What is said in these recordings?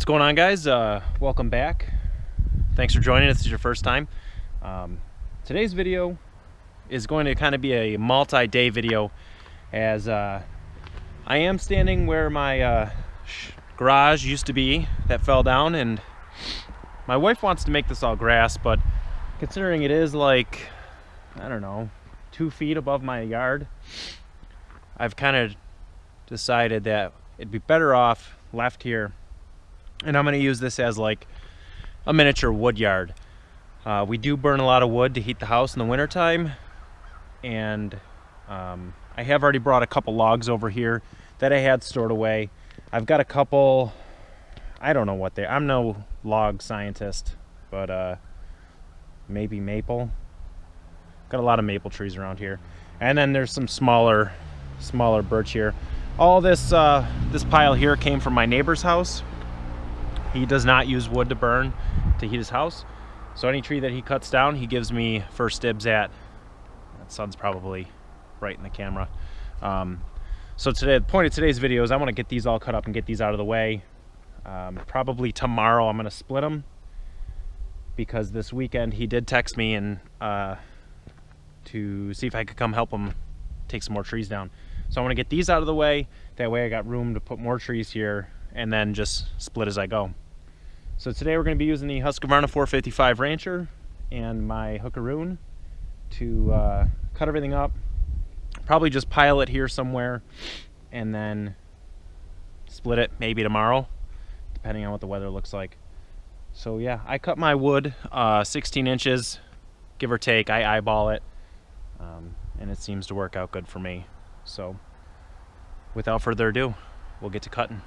What's going on, guys? Welcome back. Thanks for joining us. This is your first time. Today's video is going to kind of be a multi-day video, as I am standing where my garage used to be that fell down, and my wife wants to make this all grass, but considering it is like, I don't know, 2 feet above my yard, I've kind of decided that it'd be better off left here, and I'm going to use this as like a miniature wood yard. We do burn a lot of wood to heat the house in the winter time, and I have already brought a couple logs over here that I had stored away. I've got a couple, I don't know what they are. I'm no log scientist, but maybe maple. Got a lot of maple trees around here, and then there's some smaller birch here. All this this pile here came from my neighbor's house. He does not use wood to burn to heat his house, so any tree that he cuts down, he gives me first dibs at. That sun's probably right in the camera. So today, the point of today's video is I want to get these all cut up and get these out of the way. Probably tomorrow I'm going to split them, because this weekend he did text me and to see if I could come help him take some more trees down. So I want to get these out of the way. That way I got room to put more trees here and then just split as I go. So today we're going to be using the Husqvarna 455 Rancher and my Hookaroon to cut everything up. Probably just pile it here somewhere and then split it maybe tomorrow, depending on what the weather looks like. So yeah, I cut my wood 16 inches, give or take. I eyeball it, and it seems to work out good for me. So without further ado, we'll get to cutting.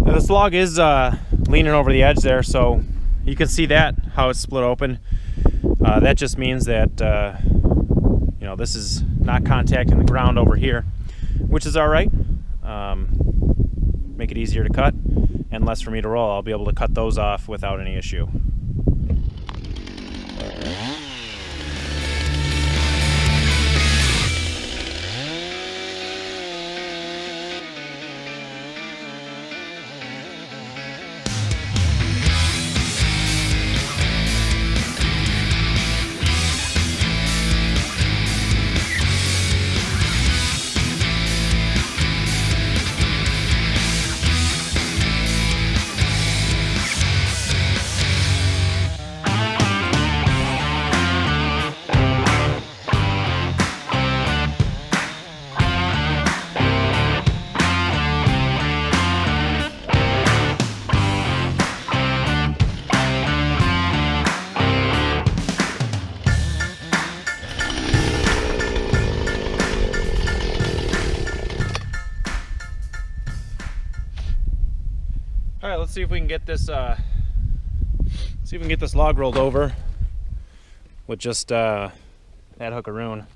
This log is leaning over the edge there, so you can see that, how it's split open. That just means that you know, this is not contacting the ground over here, which is all right. Make it easier to cut and less for me to roll. I'll be able to cut those off without any issue. see if we can get this log rolled over with just that Hookaroon.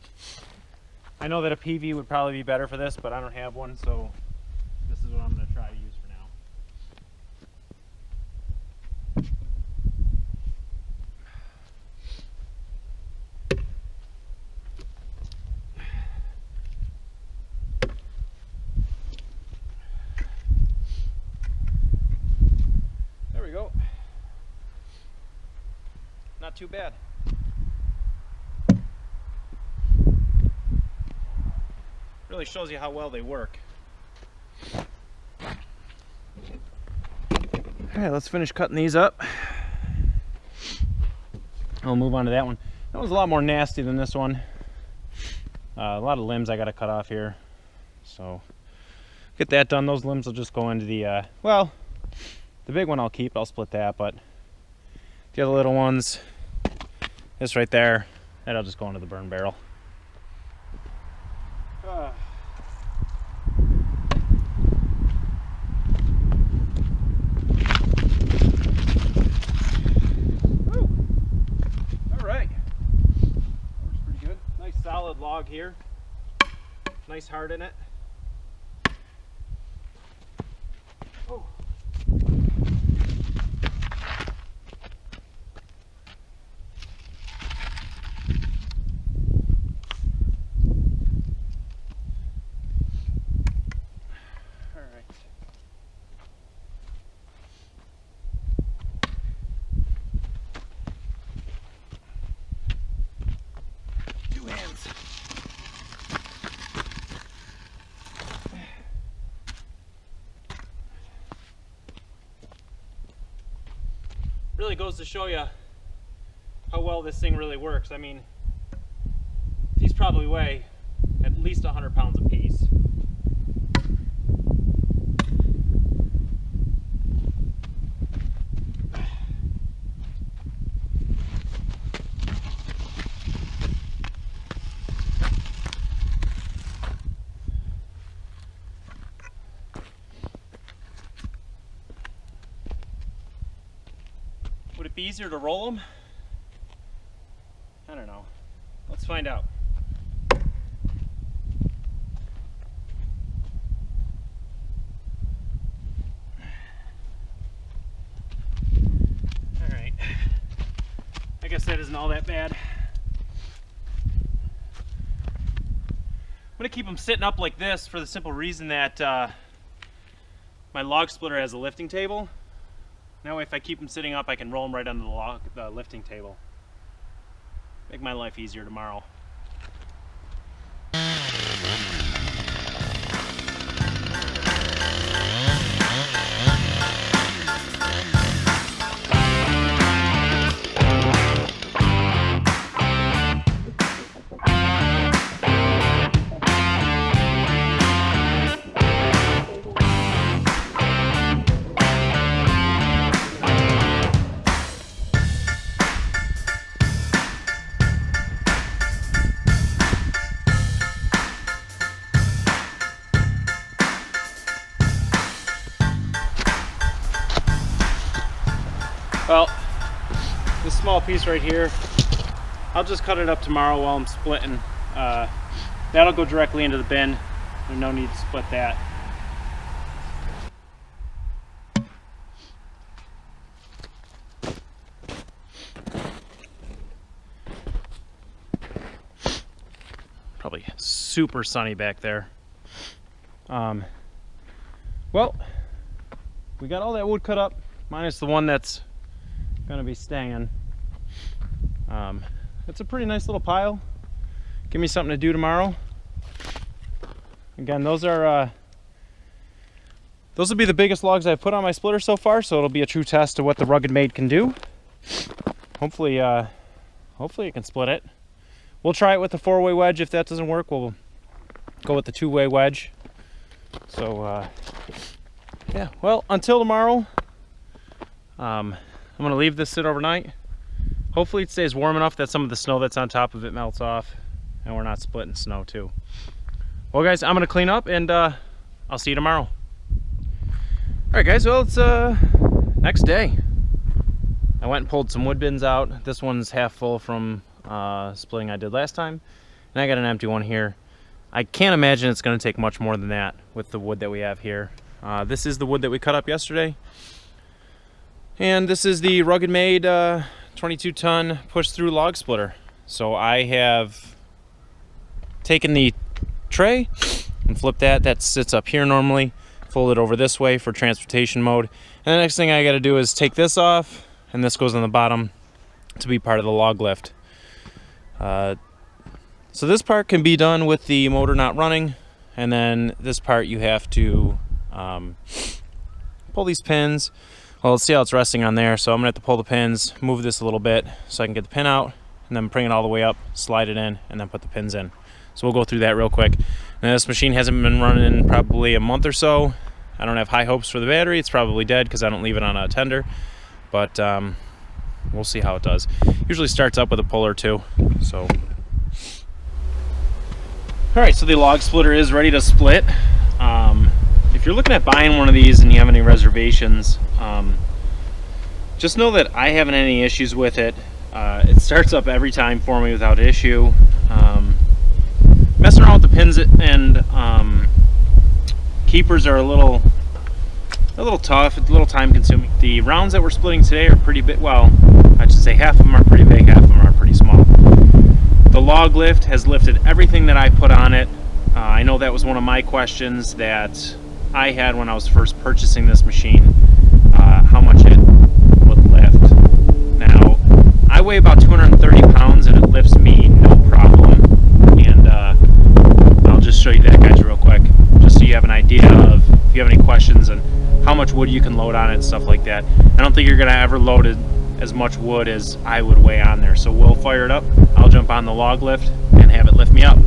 I know that a PV would probably be better for this, but I don't have one, so this is what I'm going to try to use for now. There we go. Not too bad. Really shows you how well they work. Alright, let's finish cutting these up. I'll move on to that one. That one's a lot more nasty than this one. A lot of limbs I gotta cut off here. So, get that done. Those limbs will just go into the, well, the big one I'll keep. I'll split that, but the other little ones, this right there, that'll just go into the burn barrel. Solid log here, nice hard in it. Oh. All right. Really goes to show you how well this thing really works. I mean, these probably weigh at least 100 pounds apiece. Would it be easier to roll them? I don't know. Let's find out. All right. I guess that isn't all that bad. I'm gonna keep them sitting up like this for the simple reason that my log splitter has a lifting table. Now if I keep them sitting up, I can roll them right under the lifting table. Make my life easier tomorrow. Well, this small piece right here, I'll just cut it up tomorrow while I'm splitting. That'll go directly into the bin. There's no need to split that. Probably super sunny back there. Well, we got all that wood cut up, minus the one that's gonna be staying. It's a pretty nice little pile. Give me something to do tomorrow. Again, those will be the biggest logs I've put on my splitter so far, so it'll be a true test of what the Ruggedmade can do. Hopefully it can split it. We'll try it with the 4-way wedge. If that doesn't work, we'll go with the 2-way wedge. So yeah, well, until tomorrow, I'm gonna leave this sit overnight. Hopefully it stays warm enough that some of the snow that's on top of it melts off and we're not splitting snow too. Well guys, I'm gonna clean up and I'll see you tomorrow. All right guys, well, Next day, I went and pulled some wood bins out. This one's half full from splitting I did last time, and I got an empty one here. I can't imagine it's going to take much more than that with the wood that we have here. This is the wood that we cut up yesterday, and this is the Ruggedmade 22-ton push-through log splitter. So I have taken the tray and flipped that. That sits up here normally. Fold it over this way for transportation mode. And the next thing I got to do is take this off, and this goes on the bottom to be part of the log lift. So this part can be done with the motor not running, and then this part you have to pull these pins. Well, let's see how it's resting on there. So I'm gonna have to pull the pins, move this a little bit so I can get the pin out, and then bring it all the way up, slide it in, and then put the pins in. So we'll go through that real quick. Now, this machine hasn't been running in probably a month or so. I don't have high hopes for the battery. It's probably dead because I don't leave it on a tender, but we'll see how it does. Usually starts up with a pull or two. So, all right, so the log splitter is ready to split. If you're looking at buying one of these and you have any reservations, just know that I haven't any issues with it. It starts up every time for me without issue. Messing around with the pins and keepers are a little tough. It's a little time consuming. The rounds that we're splitting today are pretty big. Well, I should say half of them are pretty big, half of them are pretty small. The log lift has lifted everything that I put on it. I know that was one of my questions that I had when I was first purchasing this machine, how much it would lift. Now, I weigh about 230 pounds and it lifts me no problem. And I'll just show you that, guys, real quick, just so you have an idea of if you have any questions and how much wood you can load on it and stuff like that. I don't think you're gonna ever load as much wood as I would weigh on there. So we'll fire it up. I'll jump on the log lift and have it lift me up.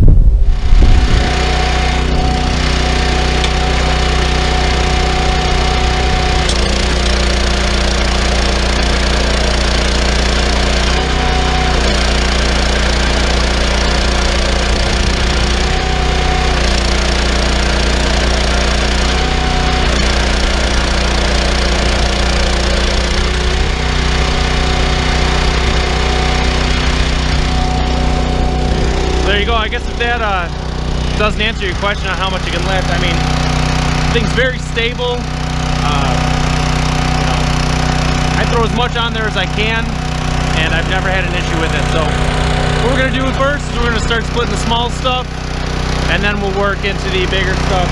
There you go. I guess if that doesn't answer your question on how much you can lift, I mean, the thing's very stable. You know, I throw as much on there as I can, and I've never had an issue with it. So what we're gonna do first is we're gonna start splitting the small stuff, and then we'll work into the bigger stuff.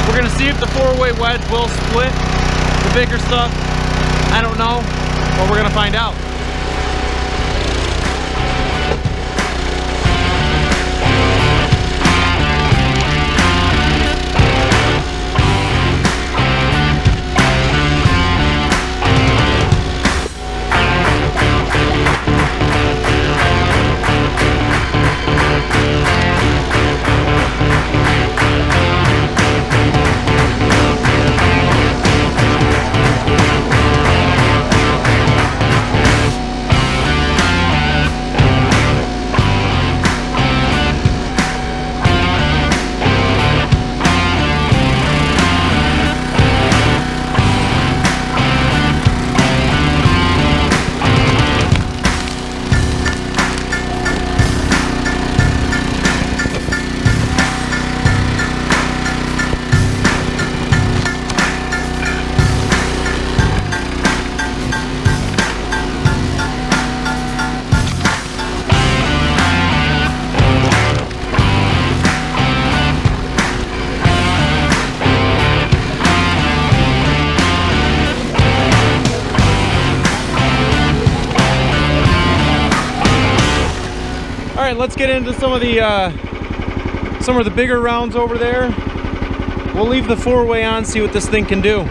We're gonna see if the 4-way wedge will split the bigger stuff. I don't know, but we're gonna find out. All right, let's get into some of the bigger rounds over there. We'll leave the 4-way on, see what this thing can do.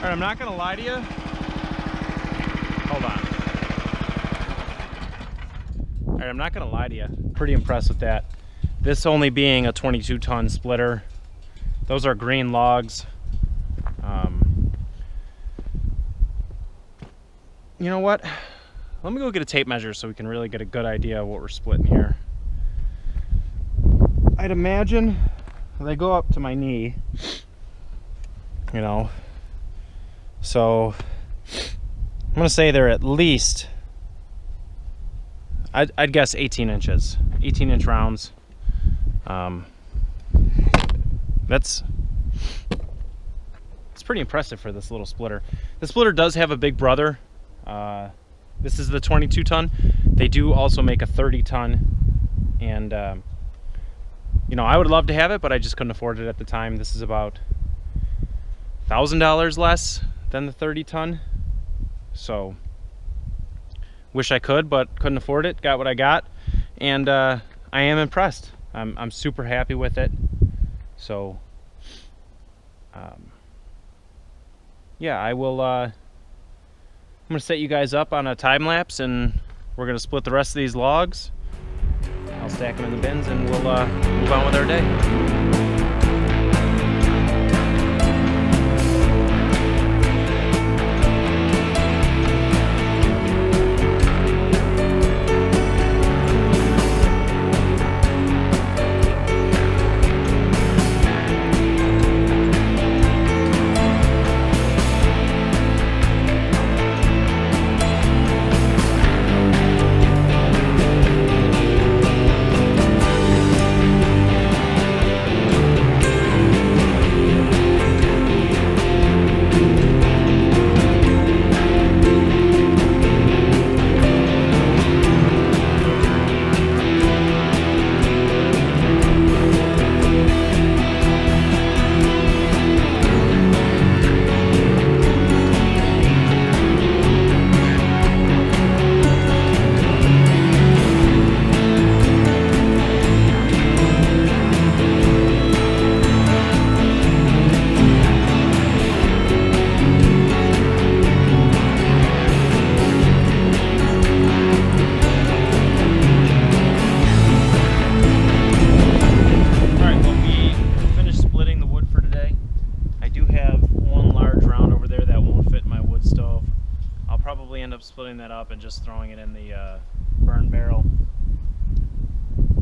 Alright, I'm not gonna lie to you. Hold on. Alright, I'm not gonna lie to you. Pretty impressed with that. This only being a 22-ton splitter. Those are green logs. You know what? Let me go get a tape measure so we can really get a good idea of what we're splitting here. I'd imagine they go up to my knee, you know. So I'm gonna say they're at least, I'd guess 18 inches, 18-inch rounds. It's pretty impressive for this little splitter. The splitter does have a big brother. This is the 22-ton. They do also make a 30-ton, and you know, I would love to have it, but I just couldn't afford it at the time. This is about $1,000 less than the 30-ton, so wish I could, but couldn't afford it. Got what I got, and I am impressed. I'm super happy with it. So yeah, I will. I'm gonna set you guys up on a time lapse, and we're gonna split the rest of these logs. I'll stack them in the bins, and we'll move on with our day. Splitting that up and just throwing it in the burn barrel.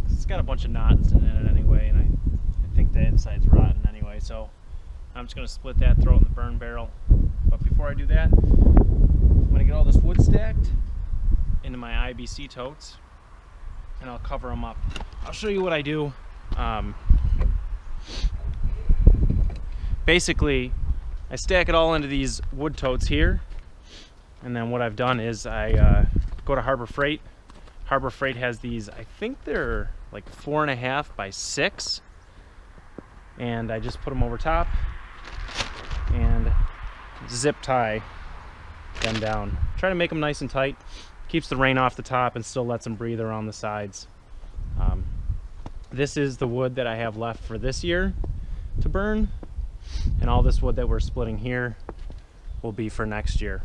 It's got a bunch of knots in it anyway, and I think the inside's rotten anyway, so I'm just going to split that, throw it in the burn barrel. But before I do that, I'm going to get all this wood stacked into my IBC totes, and I'll cover them up. I'll show you what I do. Basically, I stack it all into these wood totes here. And then what I've done is I go to Harbor Freight. Harbor Freight has these, I think they're like 4.5 by 6. And I just put them over top and zip tie them down. Try to make them nice and tight. Keeps the rain off the top and still lets them breathe around the sides. This is the wood that I have left for this year to burn. And all this wood that we're splitting here will be for next year.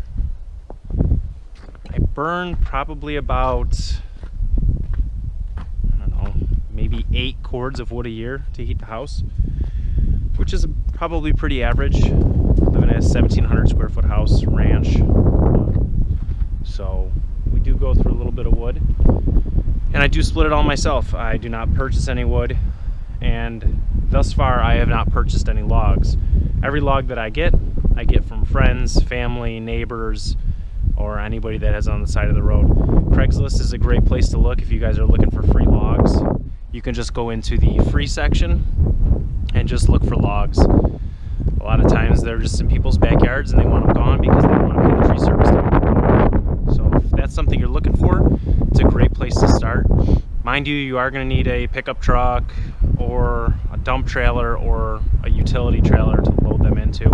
I burn probably about, I don't know, maybe 8 cords of wood a year to heat the house, which is probably pretty average. Living in a 1,700 square foot house ranch, so we do go through a little bit of wood, and I do split it all myself. I do not purchase any wood, and thus far I have not purchased any logs. Every log that I get from friends, family, neighbors, or anybody that has on the side of the road. Craigslist is a great place to look if you guys are looking for free logs. You can just go into the free section and just look for logs. A lot of times they're just in people's backyards and they want them gone because they don't want to pay the tree service. So if that's something you're looking for, it's a great place to start. Mind you, you are going to need a pickup truck or a dump trailer or a utility trailer to load them into.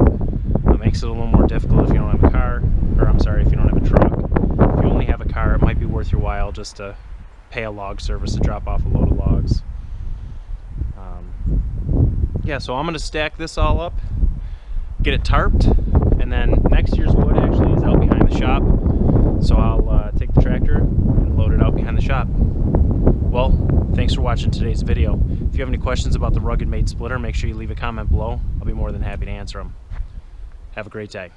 It makes it a little more difficult if you don't have a car, or I'm sorry, if you don't have a truck. If you only have a car, it might be worth your while just to pay a log service to drop off a load of logs. Yeah, so I'm going to stack this all up, get it tarped, and and then next year's wood actually is out behind the shop, so I'll take the tractor and load it out behind the shop. Well, thanks for watching today's video. If you have any questions about the Ruggedmade splitter, make sure you leave a comment below. I'll be more than happy to answer them. Have a great day.